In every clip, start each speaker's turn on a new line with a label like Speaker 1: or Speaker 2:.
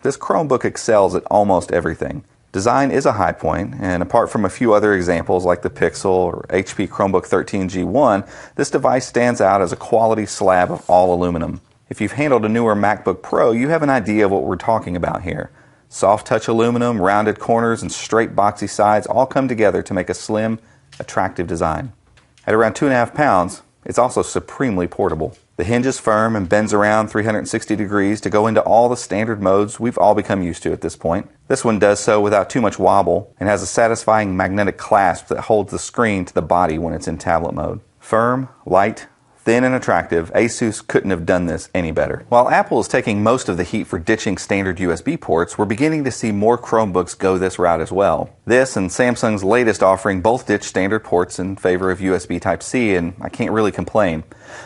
Speaker 1: this Chromebook excels at almost everything. Design is a high point, and apart from a few other examples like the Pixel or HP Chromebook 13G1, this device stands out as a quality slab of all aluminum. If you've handled a newer MacBook Pro, you have an idea of what we're talking about here. Soft touch aluminum, rounded corners, and straight boxy sides all come together to make a slim, attractive design. At around 2.5 pounds, it's also supremely portable. The hinge is firm and bends around 360 degrees to go into all the standard modes we've all become used to at this point. This one does so without too much wobble and has a satisfying magnetic clasp that holds the screen to the body when it's in tablet mode. Firm, light, thin and attractive, ASUS couldn't have done this any better. While Apple is taking most of the heat for ditching standard USB ports, we're beginning to see more Chromebooks go this route as well. This and Samsung's latest offering both ditch standard ports in favor of USB Type-C, and I can't really complain.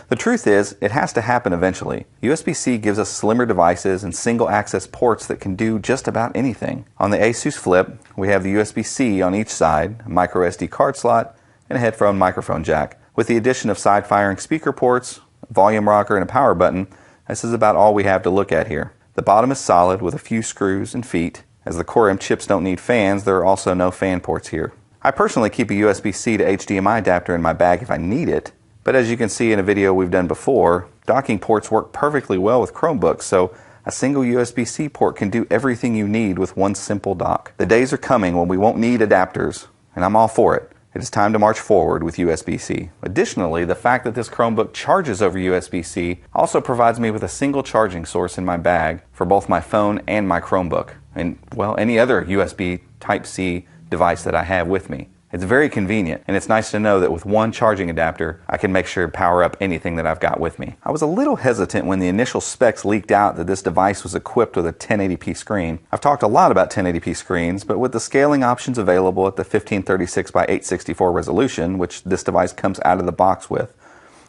Speaker 1: The truth is, it has to happen eventually. USB-C gives us slimmer devices and single-access ports that can do just about anything. On the ASUS Flip, we have the USB-C on each side, a microSD card slot, and a headphone microphone jack. With the addition of side-firing speaker ports, a volume rocker, and a power button, this is about all we have to look at here. The bottom is solid with a few screws and feet. As the Core M chips don't need fans, there are also no fan ports here. I personally keep a USB-C to HDMI adapter in my bag if I need it, but as you can see in a video we've done before, docking ports work perfectly well with Chromebooks, so a single USB-C port can do everything you need with one simple dock. The days are coming when we won't need adapters, and I'm all for it. It is time to march forward with USB-C. Additionally, the fact that this Chromebook charges over USB-C also provides me with a single charging source in my bag for both my phone and my Chromebook, and, well, any other USB Type-C device that I have with me. It's very convenient, and it's nice to know that with one charging adapter, I can make sure to power up anything that I've got with me. I was a little hesitant when the initial specs leaked out that this device was equipped with a 1080p screen. I've talked a lot about 1080p screens, but with the scaling options available at the 1536 by 864 resolution, which this device comes out of the box with,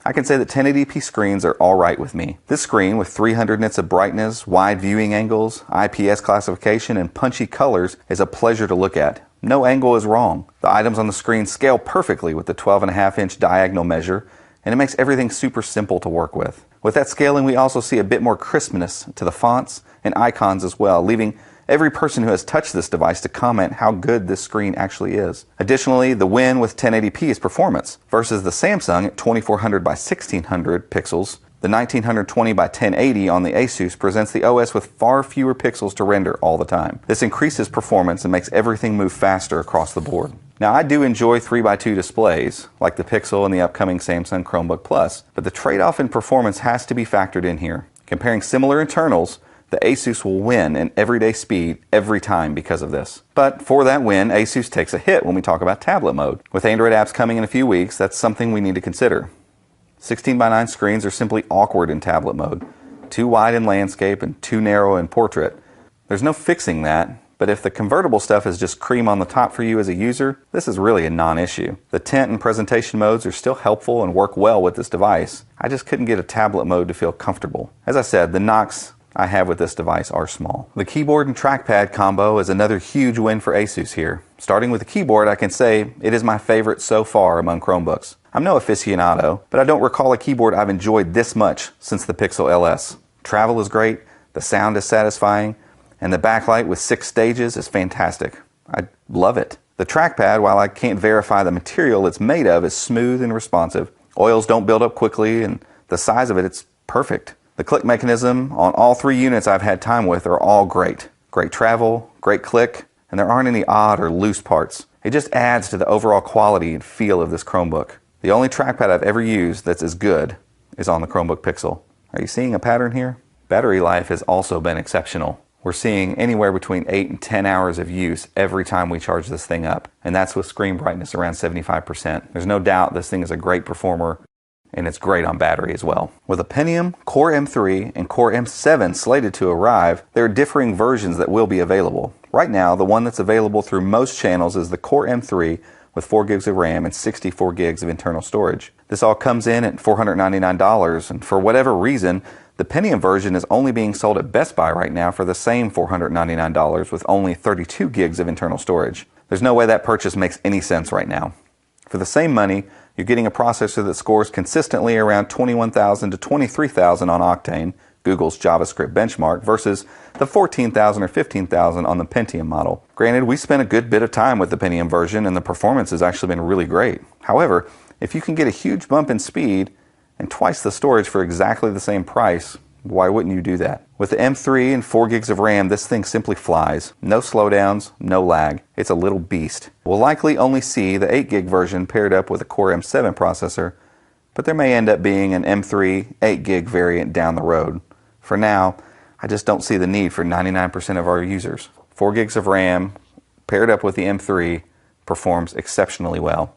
Speaker 1: I can say that 1080p screens are alright with me. This screen, with 300 nits of brightness, wide viewing angles, IPS classification, and punchy colors, is a pleasure to look at. No angle is wrong. The items on the screen scale perfectly with the 12.5-inch diagonal measure, and it makes everything super simple to work with. With that scaling, we also see a bit more crispness to the fonts and icons as well, leaving every person who has touched this device to comment how good this screen actually is. Additionally, the win with 1080p is performance. Versus the Samsung at 2400 by 1600 pixels, the 1920 by 1080 on the ASUS presents the OS with far fewer pixels to render all the time. This increases performance and makes everything move faster across the board. Now, I do enjoy 3x2 displays, like the Pixel and the upcoming Samsung Chromebook Plus, but the trade-off in performance has to be factored in here. Comparing similar internals, the ASUS will win in everyday speed every time because of this. But for that win, ASUS takes a hit when we talk about tablet mode. With Android apps coming in a few weeks, that's something we need to consider. 16:9 screens are simply awkward in tablet mode. Too wide in landscape and too narrow in portrait. There's no fixing that, but if the convertible stuff is just cream on the top for you as a user, this is really a non-issue. The tint and presentation modes are still helpful and work well with this device. I just couldn't get a tablet mode to feel comfortable. As I said, the knocks I have with this device are small. The keyboard and trackpad combo is another huge win for ASUS here. Starting with the keyboard, I can say it is my favorite so far among Chromebooks. I'm no aficionado, but I don't recall a keyboard I've enjoyed this much since the Pixel LS. Travel is great, the sound is satisfying, and the backlight with 6 stages is fantastic. I love it. The trackpad, while I can't verify the material it's made of, is smooth and responsive. Oils don't build up quickly, and the size of it's perfect. The click mechanism on all 3 units I've had time with are all great. Great travel, great click, and there aren't any odd or loose parts. It just adds to the overall quality and feel of this Chromebook. The only trackpad I've ever used that's as good is on the Chromebook Pixel. Are you seeing a pattern here? Battery life has also been exceptional. We're seeing anywhere between 8 and 10 hours of use every time we charge this thing up, and that's with screen brightness around 75%. There's no doubt this thing is a great performer, and it's great on battery as well. With a Pentium, Core M3, and Core M7 slated to arrive, there are differing versions that will be available. Right now, the one that's available through most channels is the Core M3 with 4 gigs of RAM and 64 gigs of internal storage. This all comes in at $499, and for whatever reason, the Pentium version is only being sold at Best Buy right now for the same $499 with only 32 gigs of internal storage. There's no way that purchase makes any sense right now. For the same money, you're getting a processor that scores consistently around 21,000 to 23,000 on Octane, Google's JavaScript benchmark, versus the 14,000 or 15,000 on the Pentium model. Granted, we spent a good bit of time with the Pentium version and the performance has actually been really great. However, if you can get a huge bump in speed and twice the storage for exactly the same price, why wouldn't you do that? With the M3 and 4 gigs of RAM, this thing simply flies. No slowdowns, no lag. It's a little beast. We'll likely only see the 8 gig version paired up with a Core M7 processor, but there may end up being an M3 8 gig variant down the road. For now, I just don't see the need for 99% of our users. 4 gigs of RAM paired up with the M3 performs exceptionally well.